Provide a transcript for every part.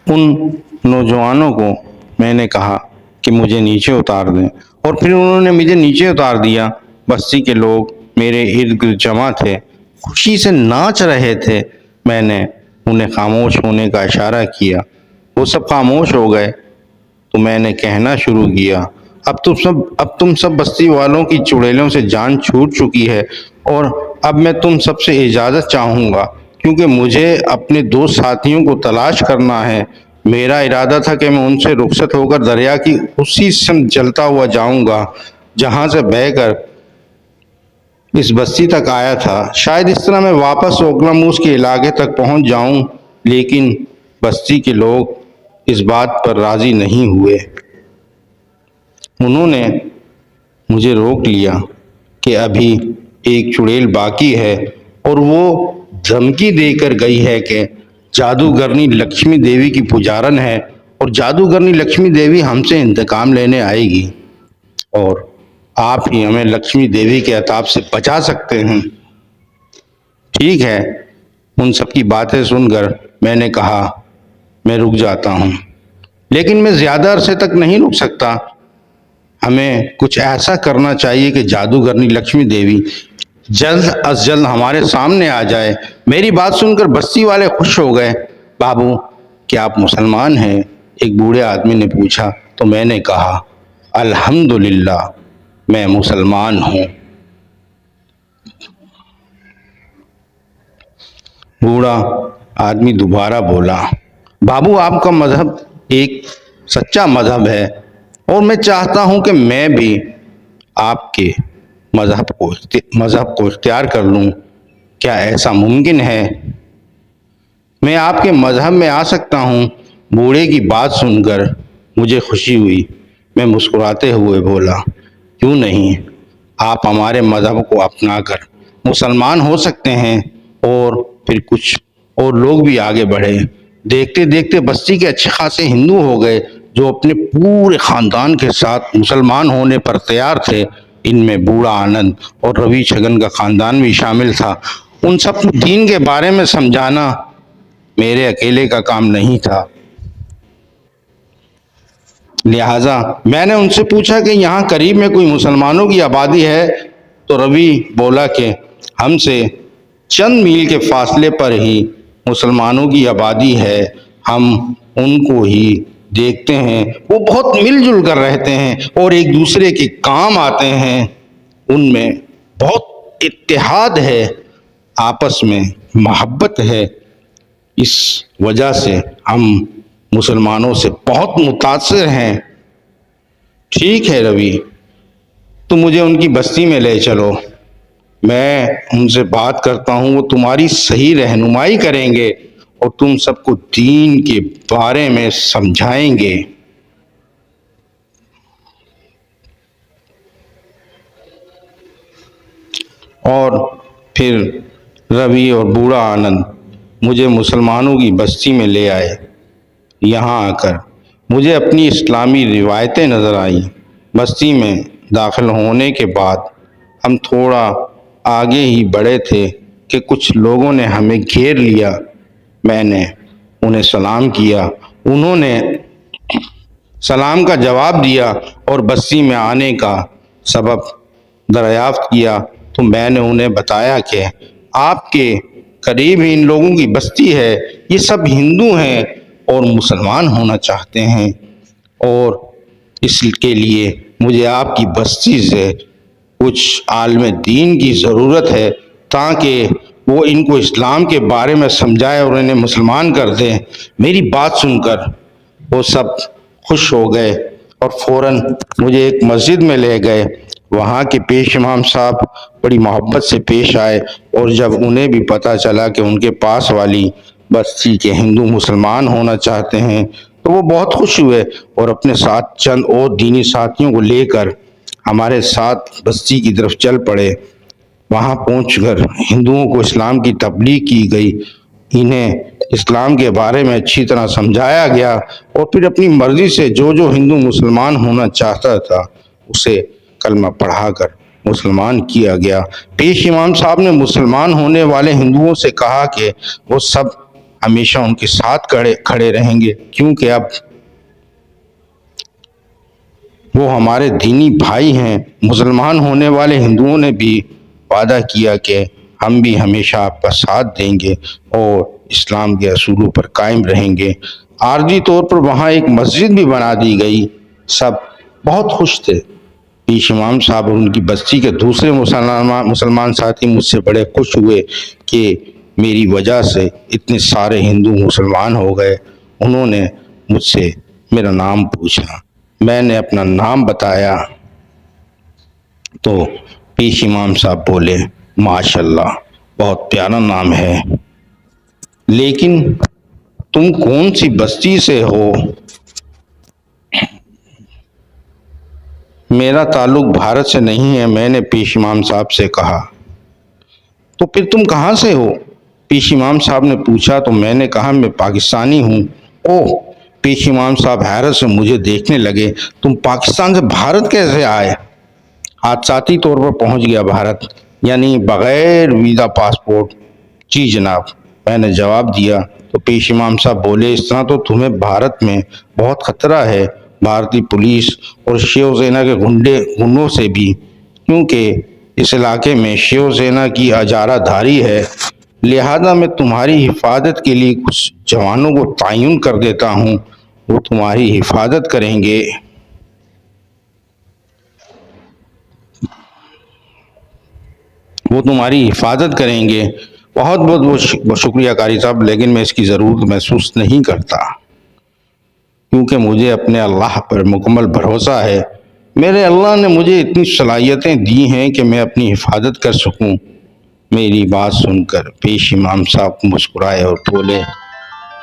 उन नौजवानों को मैंने कहा कि मुझे नीचे उतार दें, और फिर उन्होंने मुझे नीचे उतार दिया। बस्ती के लोग मेरे इर्द गिर्द जमा थे, खुशी से नाच रहे थे। मैंने उन्हें खामोश होने का इशारा किया, वो सब खामोश हो गए। तो मैंने कहना शुरू किया, अब तुम सब बस्ती वालों की चुड़ैलों से जान छूट चुकी है, और अब मैं तुम सबसे इजाज़त चाहूँगा, क्योंकि मुझे अपने दो साथियों को तलाश करना है। मेरा इरादा था कि मैं उनसे रुखसत होकर दरिया की उसी सिमत चलता हुआ जाऊँगा जहाँ से बहकर इस बस्ती तक आया था। शायद इस तरह मैं वापस ओकलामूस के इलाके तक पहुँच जाऊँ, लेकिन बस्ती के लोग इस बात पर राज़ी नहीं हुए। उन्होंने मुझे रोक लिया कि अभी एक चुड़ैल बाकी है, और वो धमकी देकर गई है कि जादूगरनी लक्ष्मी देवी की पुजारन है, और जादूगरनी लक्ष्मी देवी हमसे इंतकाम लेने आएगी, और आप ही हमें लक्ष्मी देवी के अताप से बचा सकते हैं। ठीक है, उन सब की बातें सुनकर मैंने कहा, मैं रुक जाता हूँ, लेकिन मैं ज़्यादा अरसे तक नहीं रुक सकता। हमें कुछ ऐसा करना चाहिए कि जादूगरनी लक्ष्मी देवी जल्द अज जल्द हमारे सामने आ जाए। मेरी बात सुनकर बस्ती वाले खुश हो गए। बाबू, क्या आप मुसलमान हैं? एक बूढ़े आदमी ने पूछा। तो मैंने कहा, अल्हम्दुलिल्लाह, मैं मुसलमान हूँ। बूढ़ा आदमी दोबारा बोला, बाबू, आपका मजहब एक सच्चा मजहब है, और मैं चाहता हूँ कि मैं भी आपके मजहब को इख्तियार कर लूँ। क्या ऐसा मुमकिन है? मैं आपके मजहब में आ सकता हूँ? बूढ़े की बात सुनकर मुझे खुशी हुई। मैं मुस्कुराते हुए बोला, क्यों नहीं, आप हमारे मजहब को अपनाकर मुसलमान हो सकते हैं। और फिर कुछ और लोग भी आगे बढ़े। देखते देखते बस्ती के अच्छे खासे हिंदू हो गए, जो अपने पूरे खानदान के साथ मुसलमान होने पर तैयार थे। इनमें बूढ़ा आनंद और रवि छगन का खानदान भी शामिल था। उन सब दीन के बारे में समझाना मेरे अकेले का काम नहीं था। लिहाजा मैंने उनसे पूछा कि यहाँ करीब में कोई मुसलमानों की आबादी है। तो रवि बोला कि हमसे चंद मील के फासले पर ही मुसलमानों की आबादी है। हम उनको ही देखते हैं, वो बहुत मिलजुल कर रहते हैं और एक दूसरे के काम आते हैं। उनमें बहुत इत्तेहाद है, आपस में मोहब्बत है। इस वजह से हम मुसलमानों से बहुत मुतासिर हैं। ठीक है रवि, तो मुझे उनकी बस्ती में ले चलो, मैं उनसे बात करता हूँ, वो तुम्हारी सही रहनुमाई करेंगे और तुम सबको दीन के बारे में समझाएंगे। और फिर रवि और बूढ़ा आनंद मुझे मुसलमानों की बस्ती में ले आए। यहाँ आकर मुझे अपनी इस्लामी रिवायतें नज़र आईं। बस्ती में दाखिल होने के बाद हम थोड़ा आगे ही बढ़े थे कि कुछ लोगों ने हमें घेर लिया। मैंने उन्हें सलाम किया, उन्होंने सलाम का जवाब दिया और बस्ती में आने का सबब दरियाफ्त किया। तो मैंने उन्हें बताया कि आपके करीब ही इन लोगों की बस्ती है, ये सब हिंदू हैं और मुसलमान होना चाहते हैं, और इसके लिए मुझे आपकी बस्ती से कुछ आलिम दीन की ज़रूरत है, ताकि वो इनको इस्लाम के बारे में समझाए और इन्हें मुसलमान कर दें। मेरी बात सुनकर वो सब खुश हो गए और फ़ौरन मुझे एक मस्जिद में ले गए। वहाँ के पेश इमाम साहब बड़ी मोहब्बत से पेश आए, और जब उन्हें भी पता चला कि उनके पास वाली बस्ती के हिंदू मुसलमान होना चाहते हैं, तो वो बहुत खुश हुए और अपने साथ चंद और दीनी साथियों को लेकर हमारे साथ बस्ती की तरफ चल पड़े। वहाँ पहुंचकर हिंदुओं को इस्लाम की तबलीग की गई, इन्हें इस्लाम के बारे में अच्छी तरह समझाया गया, और फिर अपनी मर्जी से जो जो हिंदू मुसलमान होना चाहता था उसे कलमा पढ़ाकर मुसलमान किया गया। पेश इमाम साहब ने मुसलमान होने वाले हिंदुओं से कहा कि वो सब हमेशा उनके साथ खड़े खड़े रहेंगे, क्योंकि अब वो हमारे दीनी भाई हैं। मुसलमान होने वाले हिंदुओं ने भी वादा किया कि हम भी हमेशा आपका साथ देंगे और इस्लाम के असूलों पर कायम रहेंगे। आर्जी तौर पर वहाँ एक मस्जिद भी बना दी गई। सब बहुत खुश थे। पीर इमाम साहब और उनकी बस्ती के दूसरे मुसलमान साथी मुझसे बड़े खुश हुए कि मेरी वजह से इतने सारे हिंदू मुसलमान हो गए। उन्होंने मुझसे मेरा नाम पूछा, मैंने अपना नाम बताया तो पीर इमाम साहब बोले, माशाल्लाह बहुत प्यारा नाम है, लेकिन तुम कौन सी बस्ती से हो? मेरा ताल्लुक भारत से नहीं है, मैंने पीर इमाम साहब से कहा। तो फिर तुम कहाँ से हो? पीर इमाम साहब ने पूछा तो मैंने कहा मैं पाकिस्तानी हूँ। ओह! पीर इमाम साहब हैरत से मुझे देखने लगे, तुम पाकिस्तान से भारत कैसे आए? हादसाती तौर पर पहुंच गया भारत, यानी बगैर वीज़ा पासपोर्ट। जी जनाब, मैंने जवाब दिया। तो पीर इमाम साहब बोले, इस तरह तो तुम्हें भारत में बहुत खतरा है, भारतीय पुलिस और शिवसेना के गुंडों से भी, क्योंकि इस इलाके में शिवसेना की अजाराधारी है। लिहाजा मैं तुम्हारी हिफाजत के लिए कुछ जवानों को तयन कर देता हूँ, वो तुम्हारी हिफाजत करेंगे। बहुत बहुत वो शुक्रिया कारी साहब, लेकिन मैं इसकी ज़रूरत महसूस नहीं करता, क्योंकि मुझे अपने अल्लाह पर मुकम्मल भरोसा है। मेरे अल्लाह ने मुझे इतनी सलाहियतें दी हैं कि मैं अपनी हिफाजत कर सकूं। मेरी बात सुनकर पेश इमाम साहब मुस्कुराए और बोले,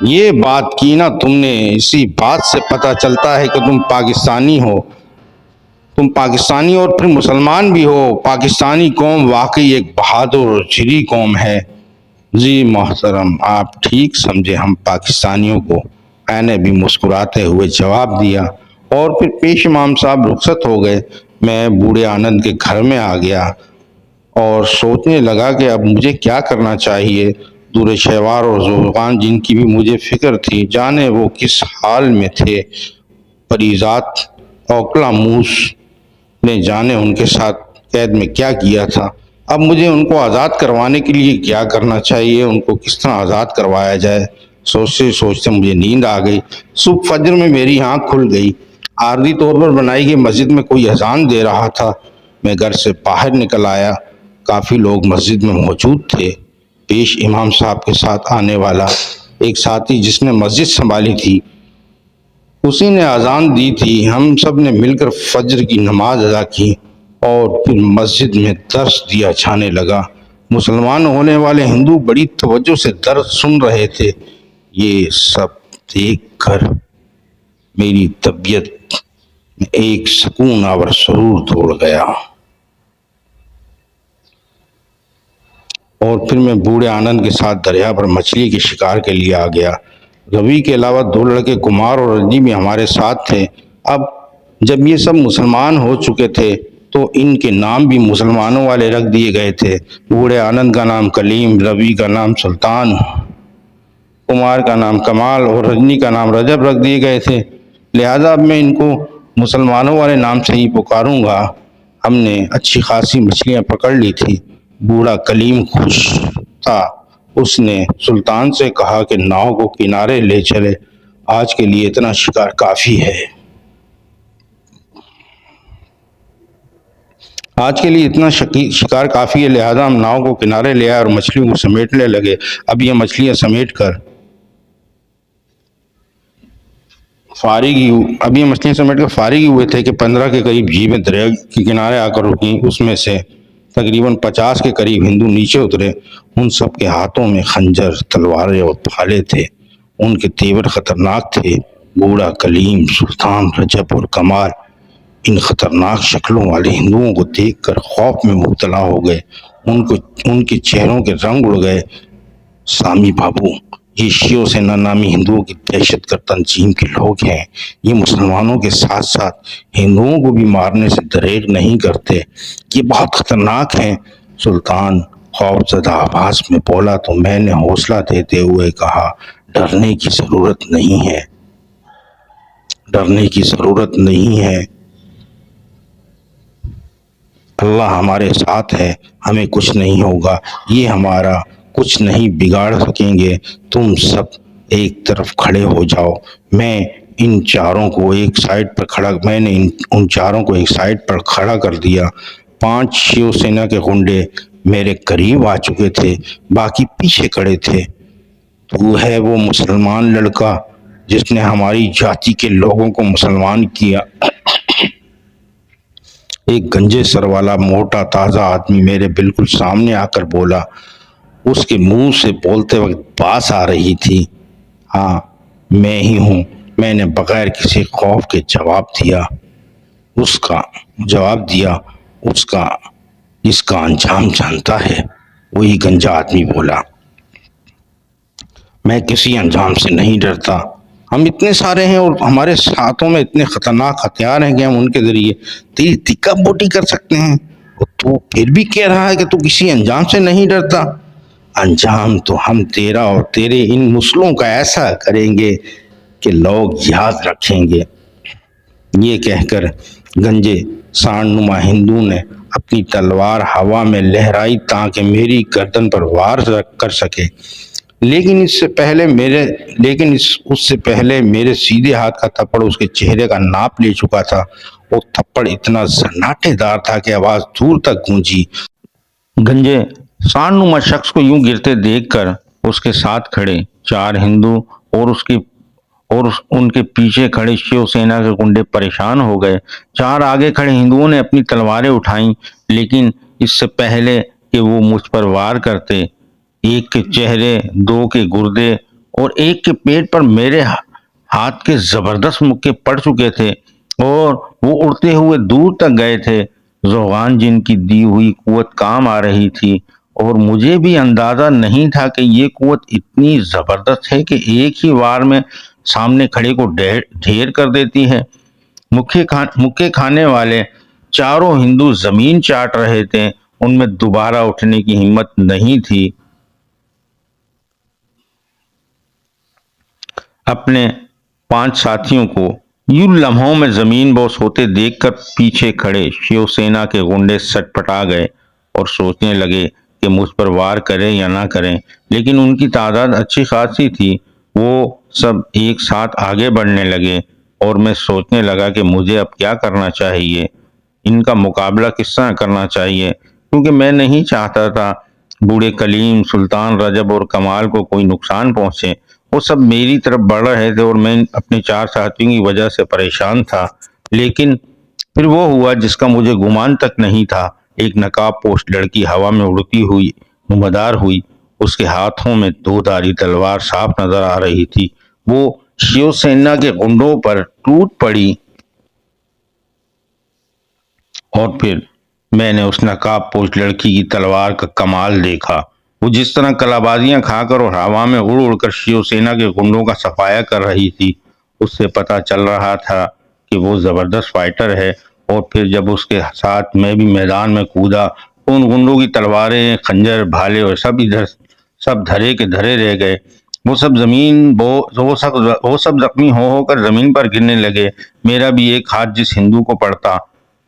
ये बात की ना तुमने, इसी बात से पता चलता है कि तुम पाकिस्तानी हो। तुम पाकिस्तानी और फिर मुसलमान भी हो। पाकिस्तानी कौम वाकई एक बहादुर और जिरी कौम है। जी मोहतरम, आप ठीक समझे, हम पाकिस्तानियों को, मैंने भी मुस्कुराते हुए जवाब दिया। और फिर पेश इमाम साहब रुखसत हो गए। मैं बूढ़े आनंद के घर में आ गया और सोचने लगा कि अब मुझे क्या करना चाहिए। दूर शहवार और जुल्फ़ान, जिनकी भी मुझे फिक्र थी, जाने वो किस हाल में थे। परिजात ओकला मूस ने जाने उनके साथ कैद में क्या किया था। अब मुझे उनको आज़ाद करवाने के लिए क्या करना चाहिए, उनको किस तरह आज़ाद करवाया जाए। सोचते सोचते मुझे नींद आ गई। सुबह फजर में मेरी आँख खुल गई। आर्जी तौर पर बनाई गई मस्जिद में कोई अजान दे रहा था। मैं घर से बाहर निकल आया। काफ़ी लोग मस्जिद में मौजूद थे। पेश इमाम साहब के साथ आने वाला एक साथी जिसने मस्जिद संभाली थी, उसी ने अजान दी थी। हम सब ने मिलकर फजर की नमाज अदा की और फिर मस्जिद में दर्स दिया जाने लगा। मुसलमान होने वाले हिंदू बड़ी तवज्जो से दर्स सुन रहे थे। ये सब देखकर मेरी तबीयत में एक सुकून आवर सुरूर दौड़ गया। और फिर मैं बूढ़े आनंद के साथ दरिया पर मछली के शिकार के लिए आ गया। रवि के अलावा 2 लड़के कुमार और रजनी भी हमारे साथ थे। अब जब ये सब मुसलमान हो चुके थे तो इनके नाम भी मुसलमानों वाले रख दिए गए थे। बूढ़े आनंद का नाम कलीम, रवि का नाम सुल्तान, कुमार का नाम कमाल और रजनी का नाम रजब रख दिए गए थे। लिहाजा अब मैं इनको मुसलमानों वाले नाम से ही पुकारूंगा। हमने अच्छी खासी मछलियां पकड़ ली थी। बूढ़ा कलीम खुश था। उसने सुल्तान से कहा कि नाव को किनारे ले चले, आज के लिए इतना शिकार काफ़ी है। आज के लिए इतना शिकार काफ़ी है, लिहाजा हम नाव को किनारे ले आए और मछलियों को समेटने लगे। अब ये मछलियां समेट कर फारिग हुए थे कि 15 के करीब जीपें दरिया के किनारे आकर रुकी। उसमें से तकरीबन 50 के करीब हिंदू नीचे उतरे। उन सब के हाथों में खंजर, तलवारें और भाले थे। उनके तेवर खतरनाक थे। बूढ़ा कलीम, सुल्तान, रजब और कमाल इन खतरनाक शक्लों वाले हिंदुओं को देखकर खौफ में मुब्तला हो गए। उनके चेहरों के रंग उड़ गए। सामी बाबू, ये शिवसेना नामी हिंदुओं की दहशतगर्द तंजीम के लोग हैं। ये मुसलमानों के साथ साथ हिंदुओं को भी मारने से दरेग नहीं करते। ये बहुत खतरनाक हैं। सुल्तान खौफजदा आवाज में बोला तो मैंने हौसला देते हुए कहा, डरने की जरूरत नहीं है, डरने की जरूरत नहीं है। अल्लाह हमारे साथ है, हमें कुछ नहीं होगा, ये हमारा कुछ नहीं बिगाड़ सकेंगे। तुम सब एक तरफ खड़े हो जाओ। इन चारों को एक साइड पर खड़ा मैंने उन चारों को एक साइड पर खड़ा कर दिया। 5 शिवसेना के गुंडे मेरे करीब आ चुके थे, बाकी पीछे खड़े थे। तू है वो मुसलमान लड़का जिसने हमारी जाति के लोगों को मुसलमान किया। एक गंजे सर वाला मोटा ताजा आदमी मेरे बिल्कुल सामने आकर बोला। उसके मुंह से बोलते वक्त बास आ रही थी। हाँ, मैं ही हूँ। मैंने बगैर किसी खौफ के जवाब दिया। उसका इसका अंजाम जानता है। वही गंजा आदमी बोला, मैं किसी अंजाम से नहीं डरता। हम इतने सारे हैं और हमारे हाथों में इतने खतरनाक हथियार हैं कि हम उनके जरिए तेरी तिक्का बोटी कर सकते हैं। और तू फिर भी कह रहा है कि तू किसी अंजाम से नहीं डरता। अंजाम तो हम तेरा और तेरे इन मुस्लिमों का ऐसा करेंगे कि लोग याद रखेंगे। ये कहकर गंजे सांडनुमा हिंदू ने अपनी तलवार हवा में लहराई ताकि मेरी गर्दन पर वार कर सके। उससे पहले मेरे सीधे हाथ का थप्पड़ उसके चेहरे का नाप ले चुका था। वो थप्पड़ इतना सन्नाटेदार था कि आवाज दूर तक गूंजी। गंजे सांडनुमा शख्स को यूं गिरते देखकर उसके साथ खड़े 4 हिंदू और उनके पीछे खड़े शिवसेना के गुंडे परेशान हो गए। 4 आगे खड़े हिंदुओं ने अपनी तलवारें उठाई, लेकिन इससे पहले कि वो मुझ पर वार करते, एक के चेहरे, 2 के गुर्दे और एक के पेट पर मेरे हाथ के जबरदस्त मुक्के पड़ चुके थे और वो उड़ते हुए दूर तक गए थे। जोगान जिनकी दी हुई कुव्वत काम आ रही थी और मुझे भी अंदाजा नहीं था कि ये कुव्वत इतनी जबरदस्त है कि एक ही वार में सामने खड़े को ढेर कर देती है। मुक्के खाने वाले चारों हिंदू जमीन चाट रहे थे। उनमें दोबारा उठने की हिम्मत नहीं थी। अपने 5 साथियों को यूं लम्हों में जमीन बोस होते देखकर पीछे खड़े शिवसेना के गुंडे सटपटा गए और सोचने लगे कि मुझ पर वार करें या ना करें, लेकिन उनकी तादाद अच्छी खासी थी। वो सब एक साथ आगे बढ़ने लगे और मैं सोचने लगा कि मुझे अब क्या करना चाहिए, इनका मुकाबला किस तरह करना चाहिए, क्योंकि मैं नहीं चाहता था बूढ़े कलीम, सुल्तान रजब और कमाल को कोई नुकसान पहुंचे। वो सब मेरी तरफ बढ़ रहे थे और मैं अपने 4 साथियों की वजह से परेशान था। लेकिन फिर वो हुआ जिसका मुझे गुमान तक नहीं था। एक नकाब पोश लड़की हवा में उड़ती हुई नुमादार हुई। उसके हाथों में 2 धारी तलवार साफ नजर आ रही थी। वो शिवसेना के गुंडों पर टूट पड़ी और फिर मैंने उस नकाबपोश लड़की की तलवार का कमाल देखा। वो जिस तरह कलाबाजियां खाकर और हवा में उड़ उड़कर शिवसेना के गुंडों का सफाया कर रही थी, उससे पता चल रहा था कि वो जबरदस्त फाइटर है। और फिर जब उसके साथ मैं भी मैदान में कूदा तो उन गुंडों की तलवारें, खंजर, भाले और सब धरे के धरे रह गए। वो सब जख्मी हो होकर जमीन पर गिरने लगे। मेरा भी एक हाथ जिस हिंदू को पड़ता,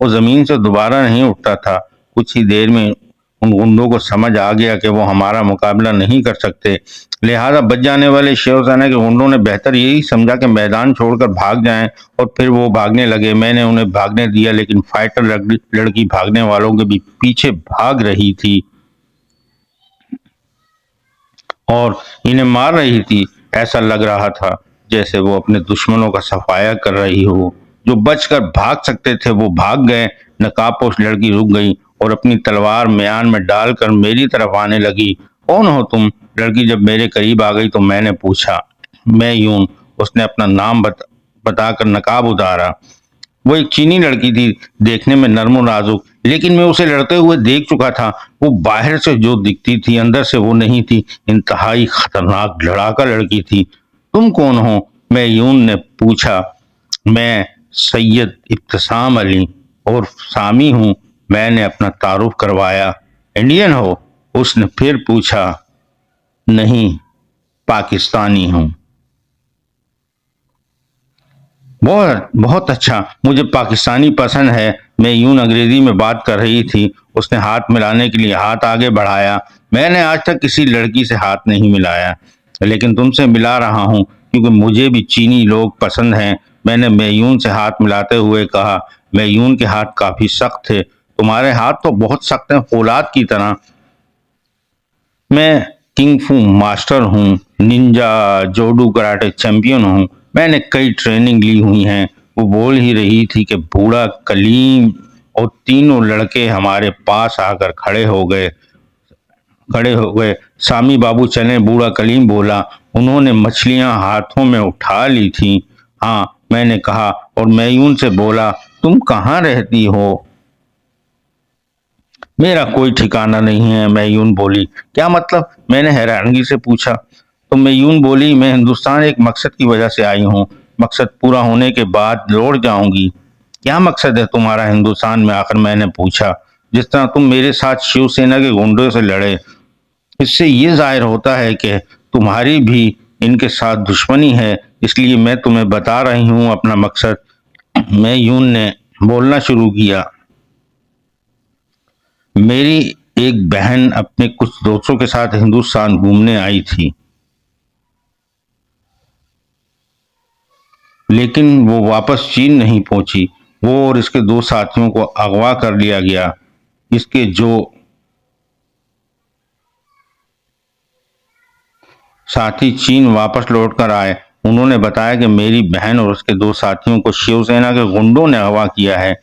वो जमीन से दोबारा नहीं उठता था। कुछ ही देर में उन गुंडों को समझ आ गया कि वो हमारा मुकाबला नहीं कर सकते। लिहाजा बच जाने वाले शिवसेना के गुंडों ने बेहतर यही समझा कि मैदान छोड़कर भाग जाएं और फिर वो भागने लगे। मैंने उन्हें भागने दिया, लेकिन फाइटर लड़की भागने वालों के भी पीछे भाग रही थी और इन्हें मार रही थी। ऐसा लग रहा था जैसे वो अपने दुश्मनों का सफाया कर रही हो। जो बचकर भाग सकते थे वो भाग गए। नकाबपोश लड़की रुक गई और अपनी तलवार म्यान में डालकर मेरी तरफ आने लगी। कौन हो तुम? लड़की जब मेरे करीब आ गई तो मैंने पूछा। मैं यूं। उसने अपना नाम बताकर नकाब उतारा। वो एक चीनी लड़की थी, देखने में नर्म नाजुक, लेकिन मैं उसे लड़ते हुए देख चुका था। वो बाहर से जो दिखती थी, अंदर से वो नहीं थी। इंतहाई खतरनाक लड़ाका लड़की थी। तुम कौन हो? मैं यून ने पूछा। मैं सैयद इब्तिसाम अली और सामी हूँ। मैंने अपना तारुफ करवाया। इंडियन हो? उसने फिर पूछा, नहीं, पाकिस्तानी हूं। बहुत बहुत अच्छा, मुझे पाकिस्तानी पसंद है। मैं यूं अंग्रेजी में बात कर रही थी। उसने हाथ मिलाने के लिए हाथ आगे बढ़ाया। मैंने आज तक किसी लड़की से हाथ नहीं मिलाया, लेकिन तुमसे मिला रहा हूं क्योंकि मुझे भी चीनी लोग पसंद हैं। मैंने मेयून से हाथ मिलाते हुए कहा। मेयून के हाथ काफी सख्त थे। तुम्हारे हाथ तो बहुत सख्त हैं, फौलाद की तरह। मैं किंग फू मास्टर हूँ, निंजा जोडू कराटे चैंपियन हूँ। मैंने कई ट्रेनिंग ली हुई हैं। वो बोल ही रही थी कि बूढ़ा कलीम और तीनों लड़के हमारे पास आकर खड़े हो गए। सामी बाबू चले, बूढ़ा कलीम बोला। उन्होंने मछलियां हाथों में उठा ली थी। हाँ, मैंने कहा, और मैयून से बोला, तुम कहाँ रहती हो? मेरा कोई ठिकाना नहीं है, मैयून बोली। क्या मतलब? मैंने हैरानगी से पूछा। तो मैयून बोली, मैं हिंदुस्तान एक मकसद की वजह से आई हूँ। मकसद पूरा होने के बाद लौट जाऊंगी। क्या मकसद है तुम्हारा हिंदुस्तान में आकर? मैंने पूछा। जिस तरह तुम मेरे साथ शिवसेना के गुंडों से लड़े, इससे ये जाहिर होता है कि तुम्हारी भी इनके साथ दुश्मनी है। इसलिए मैं तुम्हें बता रही हूँ अपना मकसद। मैयून ने बोलना शुरू किया। मेरी एक बहन अपने कुछ दोस्तों के साथ हिंदुस्तान घूमने आई थी, लेकिन वो वापस चीन नहीं पहुंची। वो और इसके दो साथियों को अगवा कर लिया गया। इसके जो साथी चीन वापस लौटकर आए, उन्होंने बताया कि मेरी बहन और उसके दो साथियों को शिवसेना के गुंडों ने अगवा किया है।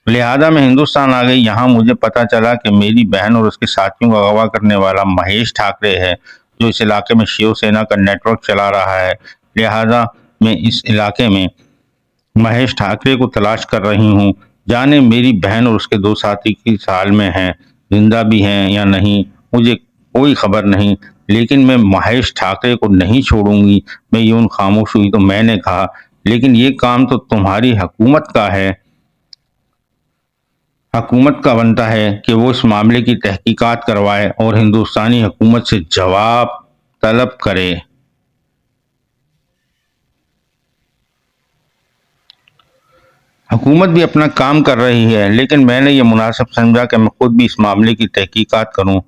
लिहाजा मैं हिंदुस्तान आ गई। यहाँ मुझे पता चला कि मेरी बहन और उसके साथियों को अगवा करने वाला महेश ठाकरे है, जो इस इलाके में शिवसेना का नेटवर्क चला रहा है। लिहाजा मैं इस इलाके में महेश ठाकरे को तलाश कर रही हूँ। जाने मेरी बहन और उसके दो साथी किस हाल में हैं, जिंदा भी हैं या नहीं, मुझे कोई खबर नहीं, लेकिन मैं महेश ठाकरे को नहीं छोड़ूंगी। मैं यूं खामोश हुई तो मैंने कहा, लेकिन ये काम तो तुम्हारी हुकूमत का है। हुकूमत का बनता है कि वो इस मामले की तहकीकात करवाए और हिंदुस्तानी हुकूमत से जवाब तलब करे। हुकूमत भी अपना काम कर रही है, लेकिन मैंने ये मुनासिब समझा कि मैं खुद भी इस मामले की तहकीकात करूं।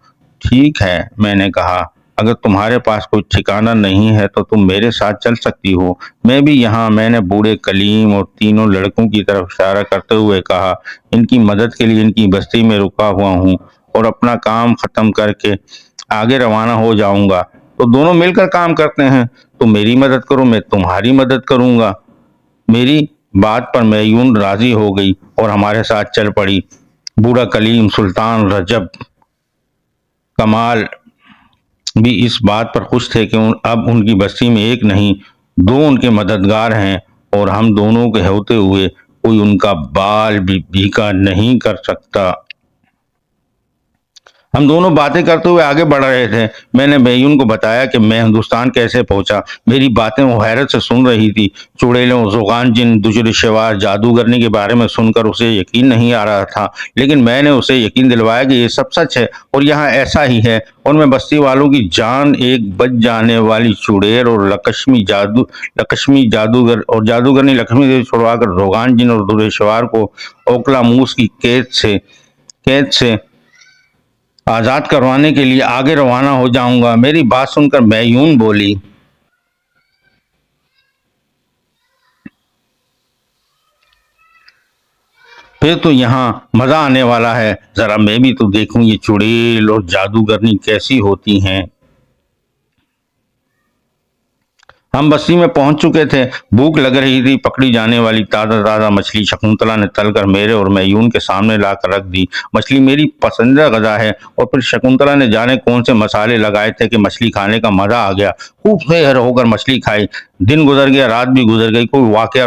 ठीक है, मैंने कहा, अगर तुम्हारे पास कोई ठिकाना नहीं है तो तुम मेरे साथ चल सकती हो। मैं भी यहाँ। मैंने बूढ़े कलीम और तीनों लड़कों की तरफ इशारा करते हुए कहा। इनकी मदद के लिए इनकी बस्ती में रुका हुआ हूँ और अपना काम खत्म करके आगे रवाना हो जाऊंगा। तो दोनों मिलकर काम करते हैं। तुम मेरी मदद करो, मैं तुम्हारी मदद करूंगा। मेरी बात पर मयून राजी हो गई और हमारे साथ चल पड़ी। बूढ़ा कलीम, सुल्तान, रजब, कमाल भी इस बात पर खुश थे कि अब उनकी बस्ती में एक नहीं, दो उनके मददगार हैं और हम दोनों के होते हुए कोई उनका बाल भी भीगा नहीं कर सकता। हम दोनों बातें करते हुए आगे बढ़ रहे थे। मैंने मेयून को बताया कि मैं हिंदुस्तान कैसे पहुंचा। मेरी बातें वो हैरत से सुन रही थी। चुड़ैलों, जुगान जिन, दुजरे शवार, जादूगरनी के बारे में सुनकर उसे यकीन नहीं आ रहा था, लेकिन मैंने उसे यकीन दिलवाया कि ये सब सच है और यहाँ ऐसा ही है। और मैं बस्ती वालों की जान एक बच जाने वाली चुड़ैल और लक्ष्मी जादूगर और जादूगरनी लक्ष्मी देवी छुड़वाकर रोगान जिन और दुरेशवार को ओकला मूस की कैद से आजाद करवाने के लिए आगे रवाना हो जाऊंगा। मेरी बात सुनकर मैयून बोली। फिर तो यहाँ मजा आने वाला है। जरा मैं भी तो देखूं ये चुड़ैल और जादूगरनी कैसी होती हैं। हम बस्ती में पहुंच चुके थे। भूख लग रही थी। पकड़ी जाने वाली ताज़ा ताज़ा मछली शकुंतला ने तलकर मेरे और मैयून के सामने लाकर रख दी। मछली मेरी पसंदीदा गजा है और फिर शकुंतला ने जाने कौन से मसाले लगाए थे कि मछली खाने का मजा आ गया। खूब सेहर होकर मछली खाई। दिन गुजर गया, रात भी गुजर गई, कोई वाकया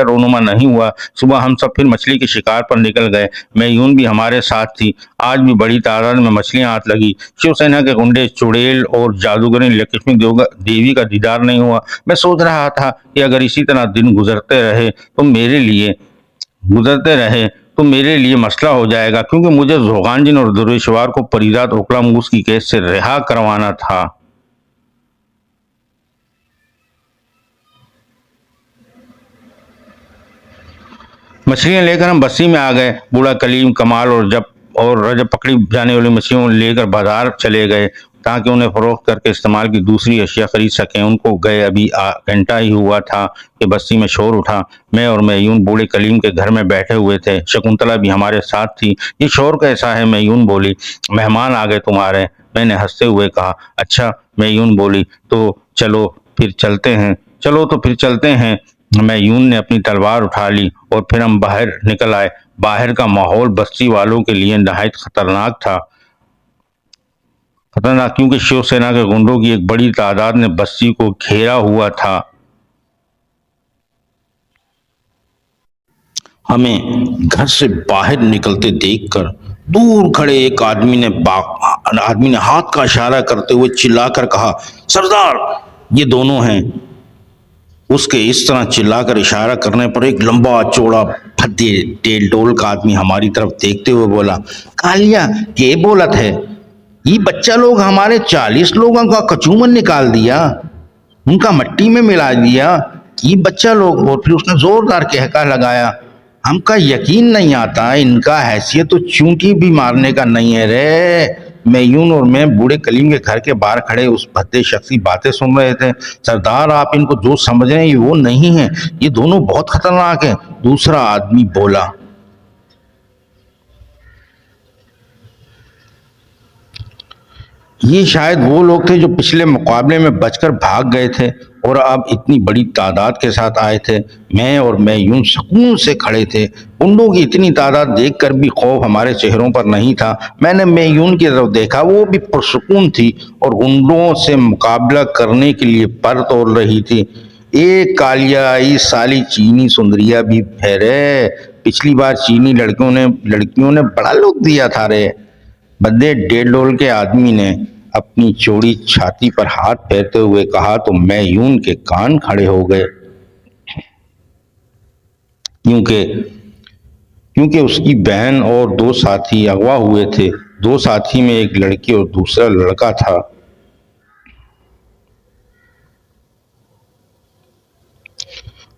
रोनुमा नहीं हुआ। सुबह हम सब फिर मछली के शिकार पर निकल गए। मैयून भी हमारे साथ थी। आज भी बड़ी तादाद में मछलियां हाथ लगी। शिवसेना के गुंडे, चुड़ैल और जादूगरनी लक्ष्मी देवी का दीदार नहीं हुआ। मैं सोच रहा था कि अगर इसी तरह दिन गुजरते रहे तो मेरे लिए मसला हो जाएगा, क्योंकि मुझे जोगानजिन और दुरेशवार को परीरात ओखला मूस की केस से रिहा करवाना था। मछलियां लेकर हम बस्ती में आ गए। बूढ़ा कलीम, कमाल और रजब पकड़ी जाने वाली मछलियों लेकर बाजार चले गए ताकि उन्हें फरोख्त करके इस्तेमाल की दूसरी अशिया खरीद सकें। उनको गए अभी घंटा ही हुआ था कि बस्ती में शोर उठा। मैं और मयून बूढ़े कलीम के घर में बैठे हुए थे। शकुंतला भी हमारे साथ थी। ये शोर कैसा है? मयून बोली। मेहमान आ गए तुम्हारे, मैंने हंसते हुए कहा। अच्छा, मयून बोली, तो चलो फिर चलते हैं। चलो तो फिर चलते हैं। मयून ने अपनी तलवार उठा ली और फिर हम बाहर निकल आए। बाहर का माहौल बस्ती वालों के लिए नहायत खतरनाक था। खतरनाक क्योंकि शिवसेना के गुंडों की एक बड़ी तादाद ने बस्ती को घेरा हुआ था। हमें घर से बाहर निकलते देखकर दूर खड़े एक आदमी ने हाथ का इशारा करते हुए चिल्लाकर कहा, सरदार, ये दोनों हैं। उसके इस तरह चिल्लाकर इशारा करने पर एक लंबा चौड़ा भद्दे टेल डोल का आदमी हमारी तरफ देखते हुए बोला, कालिया, के बोलत है? ये बच्चा लोग हमारे 40 लोगों का कचूमन निकाल दिया, उनका मट्टी में मिला दिया। ये बच्चा लोग। और फिर उसने जोरदार कहका लगाया, हमका यकीन नहीं आता, इनका हैसियत तो चूंटी भी मारने का नहीं है रे। मयून और मैं बूढ़े कलीम के घर के बाहर खड़े उस भद्दे शख्स की बातें सुन रहे थे। सरदार, आप इनको जो समझ रहे हैं वो नहीं है, ये दोनों बहुत खतरनाक हैं। दूसरा आदमी बोला। ये शायद वो लोग थे जो पिछले मुकाबले में बचकर भाग गए थे और अब इतनी बड़ी तादाद के साथ आए थे। मैं और मयून सुकून से खड़े थे। गुंडों की इतनी तादाद देखकर भी खौफ हमारे चेहरों पर नहीं था। मैंने मयून की तरफ देखा, वो भी पुरसुकून थी और गुंडों से मुकाबला करने के लिए पर तोड़ रही थी। एक कालिया आई साली चीनी सुंदरिया भी फेरे। पिछली बार चीनी लड़कियों ने बड़ा लुक दिया था रे। बद्दे डेढ़ डोल के आदमी ने अपनी चौड़ी छाती पर हाथ फेरते हुए कहा तो मयून के कान खड़े हो गए, क्योंकि क्योंकि उसकी बहन और दो साथी अगवा हुए थे। दो साथी में एक लड़की और दूसरा लड़का था।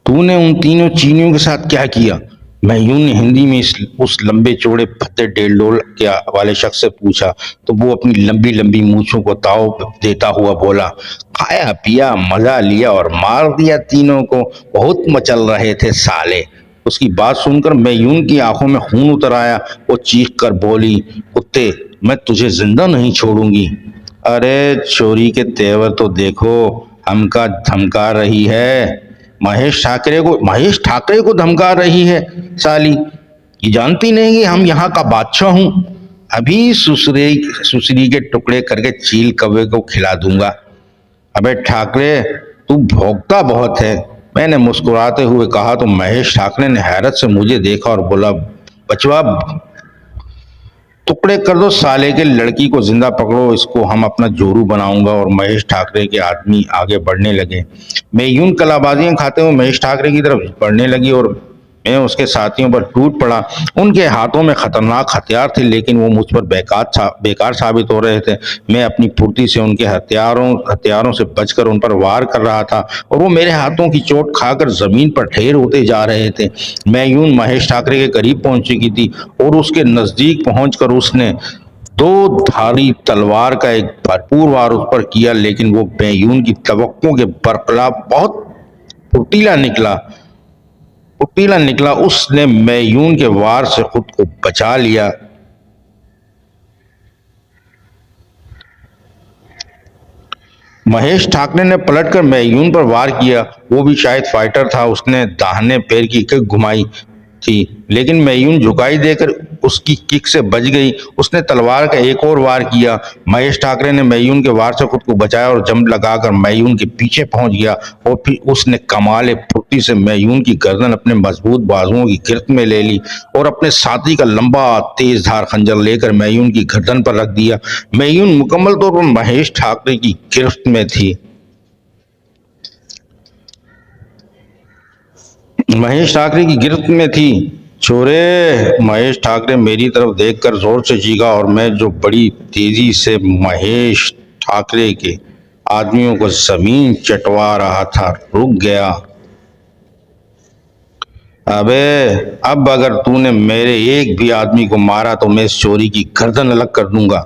तूने उन तीनों चीनियों के साथ क्या किया? मयून ने हिंदी में उस लंबे चौड़े भद्दे डेढ़ डोल के वाले शख्स से पूछा तो वो अपनी लंबी लंबी मूछों को ताव देता हुआ बोला, खाया पिया, मजा लिया और मार दिया तीनों को। बहुत मचल रहे थे साले। उसकी बात सुनकर मयून की आंखों में खून उतर आया। वो चीख कर बोली, कुत्ते, मैं तुझे जिंदा नहीं छोड़ूंगी। अरे चोरी के तेवर तो देखो, हमका धमका रही है। महेश ठाकरे को धमका रही है साली। ये जानती नहीं कि हम यहाँ का बादशाह हूं। अभी सुसरी के टुकड़े करके चील कौवे को खिला दूंगा। अबे ठाकरे, तू भौंकता बहुत है, मैंने मुस्कुराते हुए कहा तो महेश ठाकरे ने हैरत से मुझे देखा और बोला, बचवा, टुकड़े कर दो साले के, लड़की को जिंदा पकड़ो, इसको हम अपना जोरू बनाऊंगा। और महेश ठाकरे के आदमी आगे बढ़ने लगे। मैं यूं कलाबाजियां खाते हुए महेश ठाकरे की तरफ बढ़ने लगी और मैं उसके साथियों पर टूट पड़ा। उनके हाथों में खतरनाक हथियार थे, लेकिन वो मुझ पर बेकार साबित हो रहे थे। मैं अपनी फुर्ती से उनके हथियारों से बचकर उन पर वार कर रहा था और वो मेरे हाथों की चोट खाकर जमीन पर ढेर होते जा रहे थे। मैं यूं महेश ठाकरे के करीब पहुंच चुकी थी और उसके नजदीक पहुंचकर उसने दो धारी तलवार का एक भरपूर वार उस पर किया, लेकिन वो मयून की तवक्को के बरखिलाफ बहुत फुर्तीला निकला। उसने मयून के वार से खुद को बचा लिया। महेश ठाकरे ने पलटकर मयून पर वार किया। वो भी शायद फाइटर था। उसने दाहिने पैर की किक घुमाई थी, लेकिन मयून झुकाई देकर उसकी किक से बच गई। उसने तलवार का एक और वार किया। महेश ठाकरे ने मयून के वार से खुद को बचाया और जंप लगाकर मयून के पीछे पहुंच गया और फिर उसने कमाल फुर्ती से मयून की गर्दन अपने मजबूत बाजुओं की गिरफ्त में ले ली और अपने साथी का लंबा तेज धार खंजर लेकर मयून की गर्दन पर रख दिया। मयून मुकम्मल तौर पर महेश ठाकरे की गिरफ्त में थी। महेश ठाकरे की गिरफ्त में थी। छोरे, महेश ठाकरे मेरी तरफ देखकर जोर से चीखा और मैं जो बड़ी तेजी से महेश ठाकरे के आदमियों को जमीन चटवा रहा था रुक गया। अबे, अब अगर तूने मेरे एक भी आदमी को मारा तो मैं इस चोरी की गर्दन अलग कर दूंगा।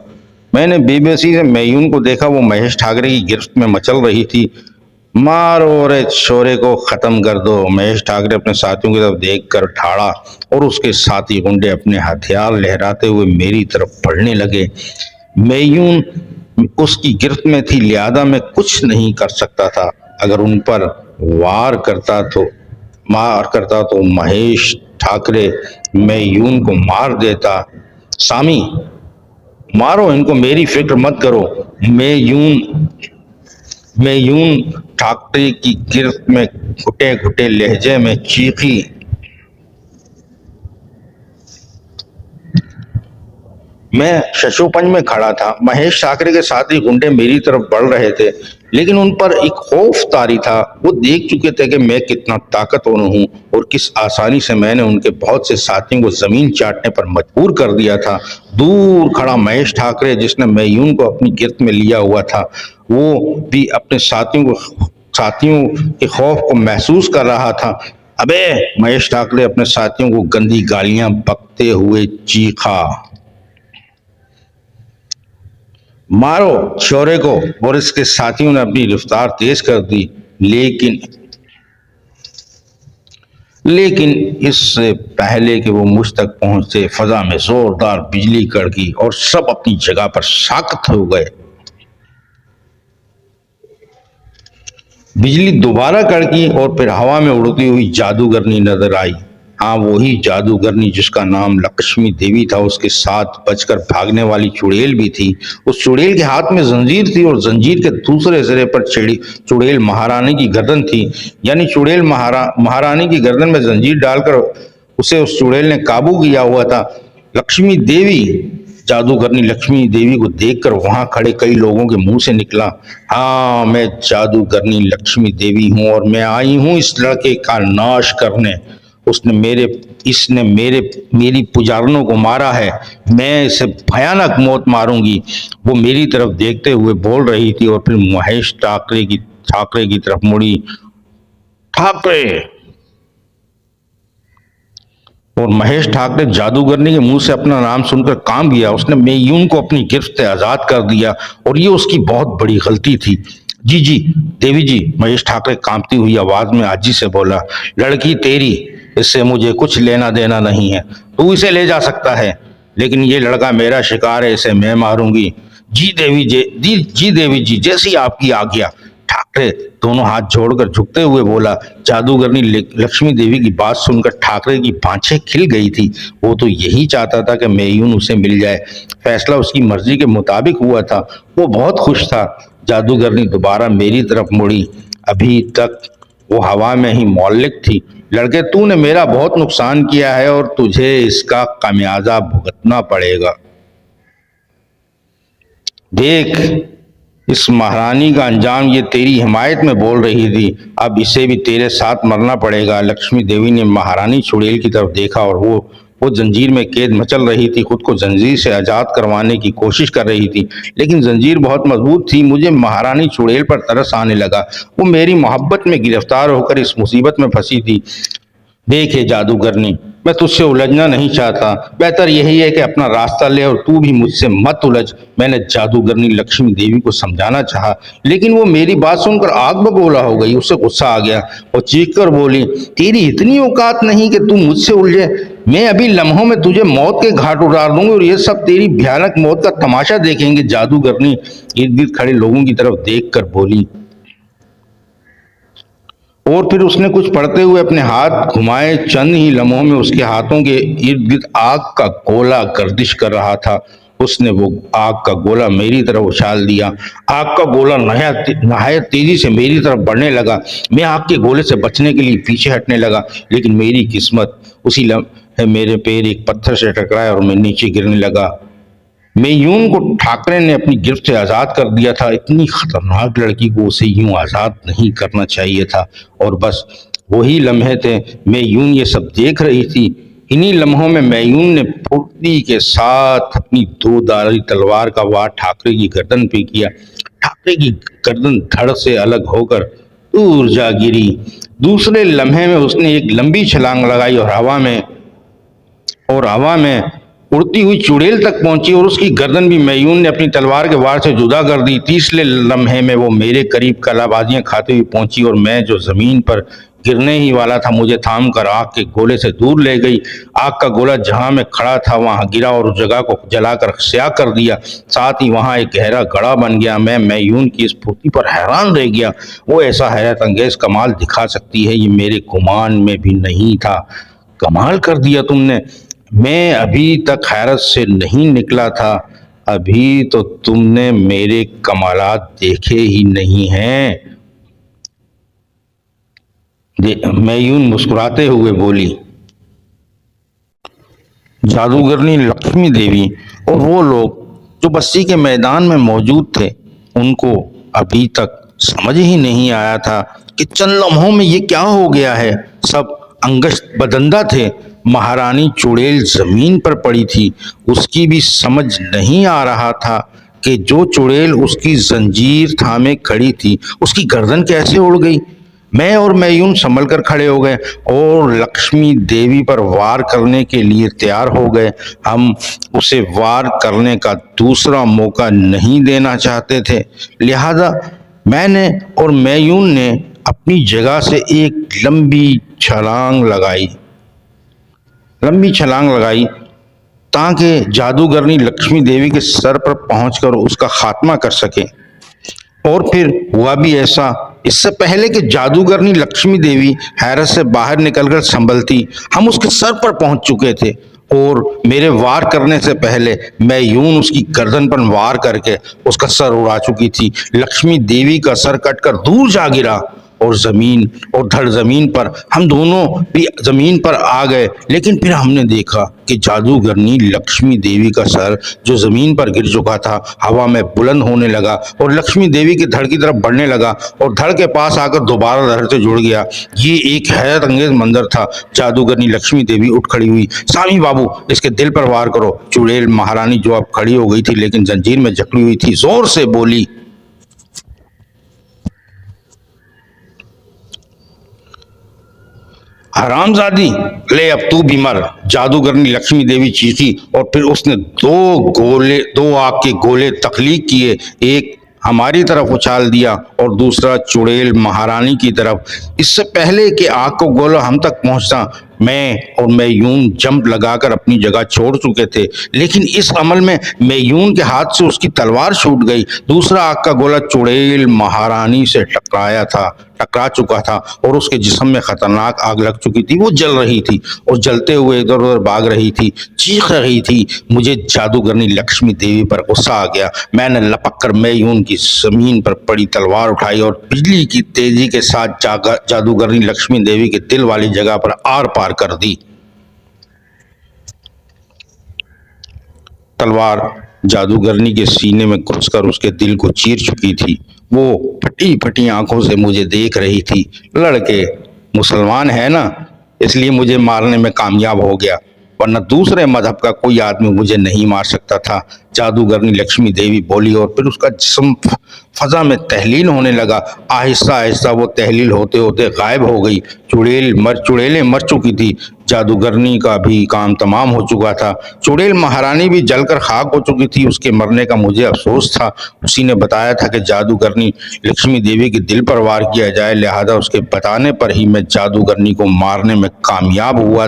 मैंने बेबसी से मेयून को देखा, वो महेश ठाकरे की गिरफ्त में मचल रही थी। मारो रे छोरे को खत्म कर दो। महेश ठाकरे अपने साथियों की तरफ देखकर ठाड़ा और उसके साथी गुंडे अपने हथियार लहराते हुए मेरी तरफ बढ़ने लगे। मेयून उसकी गिरफ्त में थी, लिहाजा मैं कुछ नहीं कर सकता था। अगर उन पर मार करता तो महेश ठाकरे मेयून को मार देता। सामी, मारो इनको, मेरी फिक्र मत करो। मेयून ठाकरे की गिरफ्त में घुटे घुटे लहजे में चीखी। मैं शशोपंज में खड़ा था। महेश ठाकरे के साथी गुंडे मेरी तरफ बढ़ रहे थे, लेकिन उन पर एक खौफ तारी था। वो देख चुके थे कि मैं कितना ताकतवर हूं और किस आसानी से मैंने उनके बहुत से साथियों को जमीन चाटने पर मजबूर कर दिया था। दूर खड़ा महेश ठाकरे, जिसने मेयून को अपनी गिरफ्त में लिया हुआ था, वो भी अपने साथियों के खौफ को महसूस कर रहा था। अबे, महेश ठाकरे अपने साथियों को गंदी गालियां बकते हुए चीखा। मारो छोरे को। और इसके साथियों ने अपनी रफ्तार तेज कर दी, लेकिन इससे पहले कि वो मुझ तक पहुंचते, फजा में जोरदार बिजली कड़की और सब अपनी जगह पर साकत हो गए। बिजली दोबारा कड़की और फिर हवा में उड़ती हुई जादूगरनी नजर आई। हाँ, वही जादूगरनी जिसका नाम लक्ष्मी देवी था। उसके साथ बचकर भागने वाली चुड़ैल भी थी। उस चुड़ैल के हाथ में जंजीर थी और जंजीर के दूसरे सिरे पर चुड़ैल महारानी की गर्दन थी। यानी चुड़ैल महारानी की गर्दन में जंजीर डालकर उसे उस चुड़ैल ने काबू किया हुआ था। लक्ष्मी देवी, जादूगरनी लक्ष्मी देवी को देखकर वहां खड़े कई लोगों के मुंह से निकला, हाँ, मैं जादूगरनी लक्ष्मी देवी हूं और मैं आई हूं इस लड़के का नाश करने। इसने मेरी पुजारनों को मारा है। मैं इसे भयानक मौत मारूंगी। वो मेरी तरफ देखते हुए बोल रही थी और फिर महेश ठाकरे की तरफ मुड़ी। ठाकरे। और महेश ठाकरे जादूगरनी के मुंह से अपना नाम सुनकर कांप गया। उसने मेयून को अपनी गिरफ्त से आजाद कर दिया और ये उसकी बहुत बड़ी गलती थी। जी जी देवी जी, महेश ठाकरे कांपती हुई आवाज में आजी से बोला। लड़की तेरी, इससे मुझे कुछ लेना देना नहीं है। तू इसे ले जा सकता है, लेकिन ये लड़का मेरा शिकार है, इसे मैं मारूंगी। जी देवी जी, जैसी आपकी आज्ञा। ठाकरे दोनों हाथ जोड़कर झुकते हुए बोला। जादूगरनी लक्ष्मी देवी की बात सुनकर ठाकरे की बाँछें खिल गई थी। वो तो यही चाहता था कि मेयून उसे मिल जाए। फैसला उसकी मर्जी के मुताबिक हुआ था। वो बहुत खुश था। जादूगरनी दोबारा मेरी तरफ मुड़ी। अभी तक वो हवा में ही मौलिक थी। लड़के, तूने मेरा बहुत नुकसान किया है और तुझे इसका खामियाजा भुगतना पड़ेगा। देख, इस महारानी का अंजाम, ये तेरी हिमायत में बोल रही थी। अब इसे भी तेरे साथ मरना पड़ेगा। लक्ष्मी देवी ने महारानी चुड़ैल की तरफ देखा और वो जंजीर में कैद मचल रही थी। खुद को जंजीर से आजाद करवाने की कोशिश कर रही थी, लेकिन जंजीर बहुत मजबूत थी। मुझे महारानी चुड़ैल पर तरस आने लगा। वो मेरी मोहब्बत में गिरफ्तार होकर इस मुसीबत में फंसी थी। देखे जादूगरनी, मैं तुझसे उलझना नहीं चाहता। बेहतर यही है कि अपना रास्ता ले और तू भी मुझसे मत उलझ। मैंने जादूगरनी लक्ष्मी देवी को समझाना चाहा, लेकिन वो मेरी बात सुनकर आग बबूला हो गई। उससे गुस्सा आ गया और चीख कर बोली, तेरी इतनी औकात नहीं कि तू मुझसे उलझे। मैं अभी लम्हों में तुझे मौत के घाट उतार दूंगी और ये सब तेरी भयानक मौत का तमाशा देखेंगे। जादूगरनी इर्द गिर्द खड़े लोगों की तरफ देख कर बोली और फिर उसने कुछ पढ़ते हुए अपने हाथ घुमाए। चंद ही लम्हों में उसके हाथों के इर्द गिर्द आग का गोला गर्दिश कर रहा था। उसने वो आग का गोला मेरी तरफ उछाल दिया। आग का गोला नहायत तेजी से मेरी तरफ बढ़ने लगा। मैं आग के गोले से बचने के लिए पीछे हटने लगा, लेकिन मेरी किस्मत, उसी लम्हे मेरे पैर एक पत्थर से टकराया और मैं नीचे गिरने लगा। मेयून को ठाकरे ने अपनी गिरफ्त से आजाद कर दिया था। इतनी खतरनाक लड़की को उसे यूं आजाद नहीं करना चाहिए था। और बस वही लम्हे थे। मेयून ये सब देख रही थी। इन्हीं लम्हों में मैयून ने फुर्ती के साथ अपनी दो धारी तलवार का वार ठाकरे की गर्दन पे किया। ठाकरे की गर्दन धड़ से अलग होकर दूर जा गिरी। दूसरे लम्हे में उसने एक लंबी छलांग लगाई और हवा में उड़ती हुई चुड़ैल तक पहुंची और उसकी गर्दन भी मैयून ने अपनी तलवार के वार से जुदा कर दी। तीसरे लम्हे में वो मेरे करीब कलाबाजियां खाते हुए पहुंची और मैं जो जमीन पर गिरने ही वाला था मुझे थाम कर आग के गोले से दूर ले गई। आग का गोला जहां मैं खड़ा था वहां गिरा और उस जगह को जलाकर स्याह कर दिया। साथ ही वहां एक गहरा गड्ढा बन गया। मैं मैयून की इस फुर्ती पर हैरान रह गया। वो ऐसा हैरत अंगेज कमाल दिखा सकती है, ये मेरे गुमान में भी नहीं था। कमाल कर दिया तुमने। मैं अभी तक हैरत से नहीं निकला था। अभी तो तुमने मेरे कमालात देखे ही नहीं हैं। मैयून मुस्कुराते हुए बोली। जादूगरनी लक्ष्मी देवी और वो लोग जो बस्ती के मैदान में मौजूद थे, उनको अभी तक समझ ही नहीं आया था कि चंद लम्हों में ये क्या हो गया है। सब अंगश्त बदंदा थे। महारानी चुड़ैल जमीन पर पड़ी थी। उसकी भी समझ नहीं आ रहा था कि जो चुड़ैल उसकी जंजीर थामे खड़ी थी, उसकी गर्दन कैसे उड़ गई। मैं और मैयून संभल कर खड़े हो गए और लक्ष्मी देवी पर वार करने के लिए तैयार हो गए। हम उसे वार करने का दूसरा मौका नहीं देना चाहते थे, लिहाजा मैंने और मैयून ने अपनी जगह से एक लंबी छलांग लगाई ताकि जादूगरनी लक्ष्मी देवी के सर पर पहुंचकर उसका खात्मा कर सके। और फिर हुआ भी ऐसा। इससे पहले कि जादूगरनी लक्ष्मी देवी हैरत से बाहर निकलकर संभलती, हम उसके सर पर पहुंच चुके थे और मेरे वार करने से पहले मैयून उसकी गर्दन पर वार करके उसका सर उड़ा चुकी थी। लक्ष्मी देवी का सर कटकर दूर जा गिरा और धड़ जमीन पर हम दोनों भी जमीन पर आ गए। लेकिन फिर हमने देखा कि जादूगरनी लक्ष्मी देवी का सर जो जमीन पर गिर चुका था हवा में बुलंद होने लगा और लक्ष्मी देवी के धड़ की तरफ बढ़ने लगा और धड़ के पास आकर दोबारा धड़ से जुड़ गया। ये एक हैरत अंगेज मंजर था। जादूगरनी लक्ष्मी देवी उठ खड़ी हुई। सामी बाबू, इसके दिल पर वार करो। चुड़ैल महारानी जो अब खड़ी हो गई थी लेकिन जंजीर में जकड़ी हुई थी, जोर से बोली। हरामजादी, ले अब तू भी मर। जादूगरनी लक्ष्मी देवी चीखी और फिर उसने दो आग के गोले तख्लीक किए। एक हमारी तरफ उछाल दिया और दूसरा चुड़ैल महारानी की तरफ। इससे पहले कि आग का गोला हम तक पहुंचता, मैं और मैयून जंप लगाकर अपनी जगह छोड़ चुके थे। लेकिन इस अमल में मैयून के हाथ से उसकी तलवार छूट गई। दूसरा आग का गोला चुड़ैल महारानी से टकरा चुका था और उसके जिस्म में खतरनाक आग लग चुकी थी। वो जल रही थी और जलते हुए इधर उधर भाग रही थी, चीख रही थी। मुझे जादूगरनी लक्ष्मी देवी पर गुस्सा आ गया। मैंने लपक कर मैयून की जमीन पर पड़ी तलवार उठाई और बिजली की तेजी के साथ जादूगरनी लक्ष्मी देवी के दिल वाली जगह पर आर पार कर दी। तलवार जादूगरनी के सीने में घुसकर उसके दिल को चीर चुकी थी। वो फटी फटी आंखों से मुझे देख रही थी। लड़के मुसलमान है ना, इसलिए मुझे मारने में कामयाब हो गया, वरना दूसरे मजहब का कोई आदमी मुझे नहीं मार सकता था। जादूगरनी लक्ष्मी देवी बोली और फिर उसका जिस्म फजा में तहलील होने लगा। आहिस्ता आहिस्ता वो तहलील होते होते गायब हो गई। चुड़ैलें मर चुकी थी। जादूगरनी का भी काम तमाम हो चुका था। चुड़ैल महारानी भी जलकर खाक हो चुकी थी। उसके मरने का मुझे अफसोस था। उसी ने बताया था कि जादूगरनी लक्ष्मी देवी के दिल पर वार किया जाए, लिहाजा उसके बताने पर ही मैं जादूगरनी को मारने में कामयाब हुआ,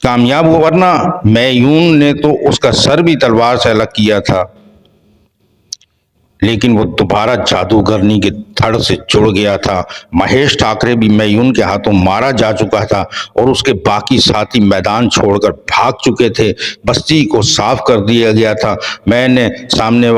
वरना मैयून ने तो उसका सर भी तलवार से अलग किया था। लेकिन वो दोबारा जादूगरनी के धड़ से जुड़ गया था। महेश ठाकरे भी मैयून के हाथों मारा जा चुका था और उसके बाकी साथी मैदान छोड़कर भाग चुके थे। बस्ती को साफ कर दिया गया था। मैंने सामने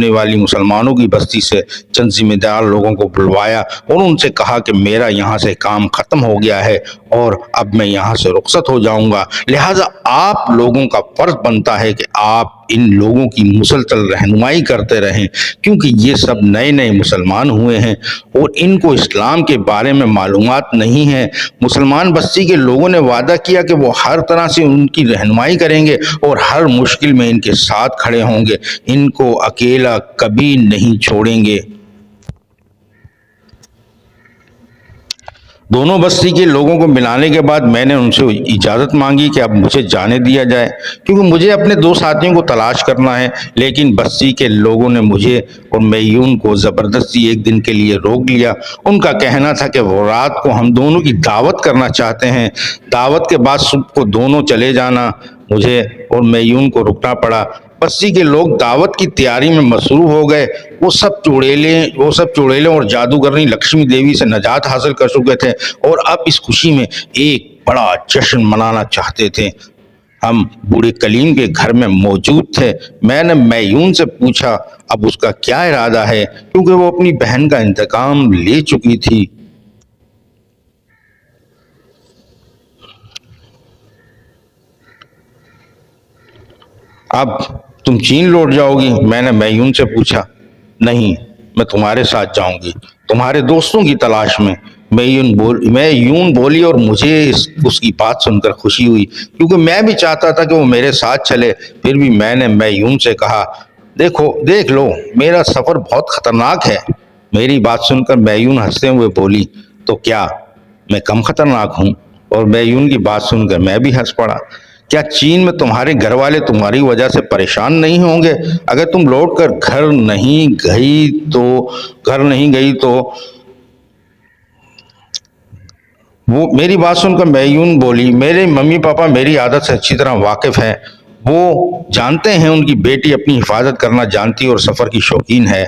वाली मुसलमानों की बस्ती से चंद जिम्मेदार लोगों को बुलवाया और उनसे कहा कि मेरा यहाँ से काम खत्म हो गया है और अब मैं यहाँ से रुखसत हो जाऊंगा, लिहाजा आप लोगों का फर्ज बनता है कि आप इन लोगों की मुसलसल रहनुमाई करते रहें, क्योंकि ये सब नए नए मुसलमान हुए हैं और इनको इस्लाम के बारे में मालूमात नहीं है। मुसलमान बस्ती के लोगों ने वादा किया कि वो हर तरह से उनकी रहनुमाई करेंगे और हर मुश्किल में इनके साथ खड़े होंगे, इनको अकेला कभी नहीं छोड़ेंगे। दोनों बस्ती के लोगों को मिलाने के बाद मैंने उनसे इजाज़त मांगी कि अब मुझे जाने दिया जाए, क्योंकि मुझे अपने दो साथियों को तलाश करना है। लेकिन बस्ती के लोगों ने मुझे और मयून को ज़बरदस्ती एक दिन के लिए रोक लिया। उनका कहना था कि वो रात को हम दोनों की दावत करना चाहते हैं, दावत के बाद सुबह को दोनों चले जाना। मुझे और मयून को रुकना पड़ा। बस्ती के लोग दावत की तैयारी में मसरूफ हो गए। वो सब चुड़ैलें और जादूगरनी लक्ष्मी देवी से नजात हासिल कर चुके थे और अब इस खुशी में एक बड़ा जश्न मनाना चाहते थे। हम बूढ़े कलीम के घर में मौजूद थे। मैंने मयून से पूछा अब उसका क्या इरादा है, क्योंकि वो अपनी बहन का इंतकाम ले चुकी थी। अब तुम चीन लौट जाओगी? मैंने मयून से पूछा। नहीं, मैं तुम्हारे साथ जाऊंगी, तुम्हारे दोस्तों की तलाश में। मयून बोली और मुझे उसकी बात सुनकर खुशी हुई, क्योंकि मैं भी चाहता था कि वो मेरे साथ चले। फिर भी मैंने मयून से कहा, देख लो, मेरा सफर बहुत खतरनाक है। मेरी बात सुनकर मयून हंसते हुए बोली, तो क्या मैं कम खतरनाक हूँ? और मयून की बात सुनकर मैं भी हंस पड़ा। क्या चीन में तुम्हारे घर वाले तुम्हारी वजह से परेशान नहीं होंगे? अगर तुम लौट कर घर नहीं गई तो वो मेरी बात सुनकर मयून बोली, मेरे मम्मी पापा मेरी आदत से अच्छी तरह वाकिफ हैं। वो जानते हैं उनकी बेटी अपनी हिफाजत करना जानती और सफ़र की शौकीन है,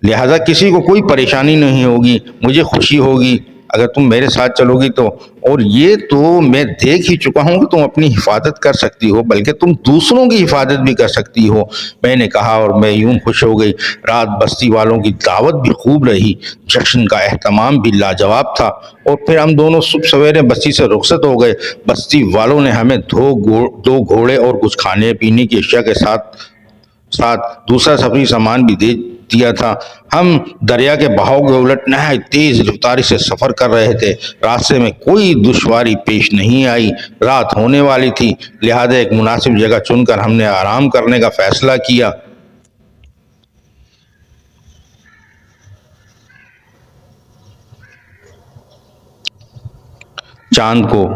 लिहाजा किसी को कोई परेशानी नहीं होगी। मुझे खुशी होगी अगर तुम मेरे साथ चलोगी तो। और ये तो मैं देख ही चुका हूं कि तुम अपनी हिफाजत कर सकती हो, बल्कि तुम दूसरों की हिफाजत भी कर सकती हो, मैंने कहा और मैं यूं खुश हो गई। रात बस्ती वालों की दावत भी खूब रही, जश्न का एहतमाम भी लाजवाब था। और फिर हम दोनों सुबह सवेरे बस्ती से रुखसत हो गए। बस्ती वालों ने हमें दो घोड़े और कुछ खाने पीने की अशिया के साथ साथ दूसरा सफरी सामान भी दे दिया था। हम दरिया के बहाव के उलट नहायत तेज रफ्तारी से सफर कर रहे थे। रास्ते में कोई दुश्वारी पेश नहीं आई। रात होने वाली थी, लिहाजा एक मुनासिब जगह चुनकर हमने आराम करने का फैसला किया। चांद को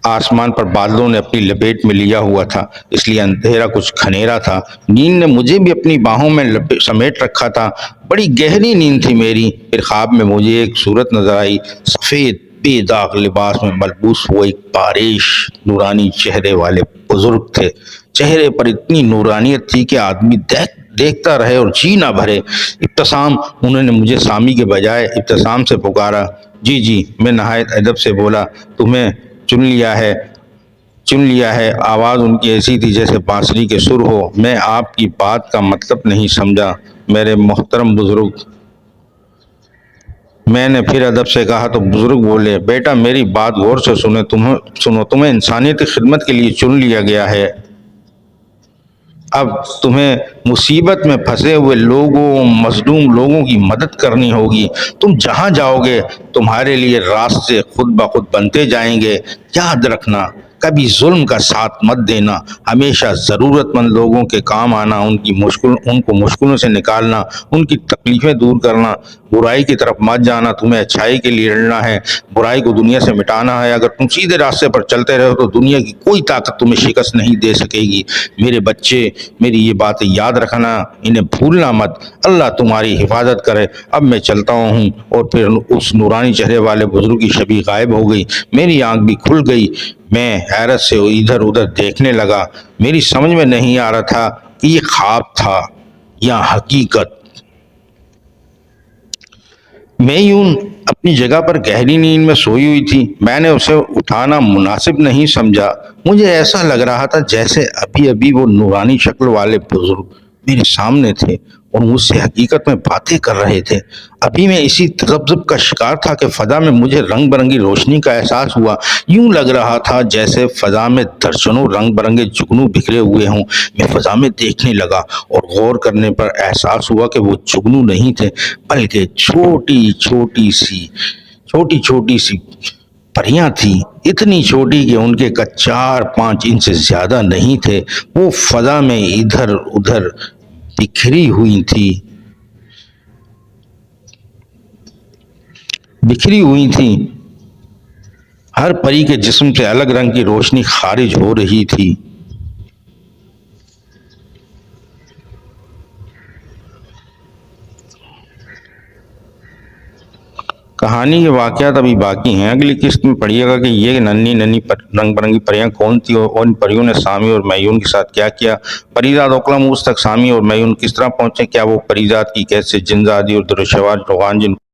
आसमान पर बादलों ने अपनी लपेट में लिया हुआ था, इसलिए अंधेरा कुछ खनेरा था। नींद ने मुझे भी अपनी बाहों में समेट रखा था। बड़ी गहरी नींद थी मेरी। फिर ख्वाब में मुझे एक सूरत नजर आई। सफेद बेदाग लिबास में मलबूस वो एक बारिश नूरानी चेहरे वाले बुजुर्ग थे। चेहरे पर इतनी नूरानियत थी कि आदमी देखता रहे और जी ना भरे। इब्तसाम, उन्होंने मुझे सामी के बजाय इब्तसाम से पुकारा। जी जी, मैं नहायत अदब से बोला। तुम्हें चुन लिया है। आवाज़ उनकी ऐसी थी जैसे बांसुरी के सुर हो। मैं आपकी बात का मतलब नहीं समझा मेरे मोहतरम बुजुर्ग, मैंने फिर अदब से कहा तो बुजुर्ग बोले, बेटा मेरी बात गौर से तुम्हें इंसानियत की खिदमत के लिए चुन लिया गया है। अब तुम्हें मुसीबत में फंसे हुए लोगों, मजलूम लोगों की मदद करनी होगी। तुम जहां जाओगे तुम्हारे लिए रास्ते खुद ब खुद बनते जाएंगे। याद रखना, कभी जुल्म का साथ मत देना, हमेशा ज़रूरतमंद लोगों के काम आना, उनको मुश्किलों से निकालना, उनकी तकलीफ़ें दूर करना। बुराई की तरफ मत जाना, तुम्हें अच्छाई के लिए लड़ना है, बुराई को दुनिया से मिटाना है। अगर तुम सीधे रास्ते पर चलते रहो तो दुनिया की कोई ताकत तुम्हें शिकस्त नहीं दे सकेगी। मेरे बच्चे, मेरी ये बातें याद रखना, इन्हें भूलना मत। अल्लाह तुम्हारी हिफाजत करे। अब मैं चलता हूँ। और फिर उस नूरानी चेहरे वाले बुजुर्ग की छवि गायब हो गई। मेरी आंख भी खुल गई। मैं हैरत से इधर उधर देखने लगा। मेरी समझ में नहीं आ रहा था कि ये ख्वाब था या हकीकत। मैं यूं अपनी जगह पर गहरी नींद में सोई हुई थी। मैंने उसे उठाना मुनासिब नहीं समझा। मुझे ऐसा लग रहा था जैसे अभी अभी वो नूरानी शक्ल वाले बुजुर्ग मेरे सामने थे और मुझसे हकीकत में बातें कर रहे थे। अभी मैं इसी तज़ब्ज़ुब का शिकार था कि फ़ज़ा में मुझे रंग बिरंगी रोशनी का एहसास हुआ। यूं लग रहा था जैसे फ़ज़ा में दर्जनों रंग बिरंगे जुगनू बिखरे हुए हों। मैं फ़ज़ा में देखने लगा और गौर करने पर एहसास हुआ कि वो जुगनू नहीं थे, बल्कि छोटी छोटी सी परियां थी। इतनी छोटी कि उनके कद 4-5 इंच से ज्यादा नहीं थे। वो फजा में इधर उधर बिखरी हुई थी। हर परी के जिस्म से अलग रंग की रोशनी खारिज हो रही थी। कहानी के वाक़यात अभी बाकी हैं। अगली किस्त में पढ़िएगा कि ये नन्ही नन्ही रंग बिरंगी परियां कौन थी और इन परियों ने सामी और मयून के साथ क्या किया। परीज़ाद ओकलामूस तक सामी और मयून किस तरह पहुंचे। क्या वो परीज़ाद की कैसे जिनजादी और दुरुशवाज रोगान जिन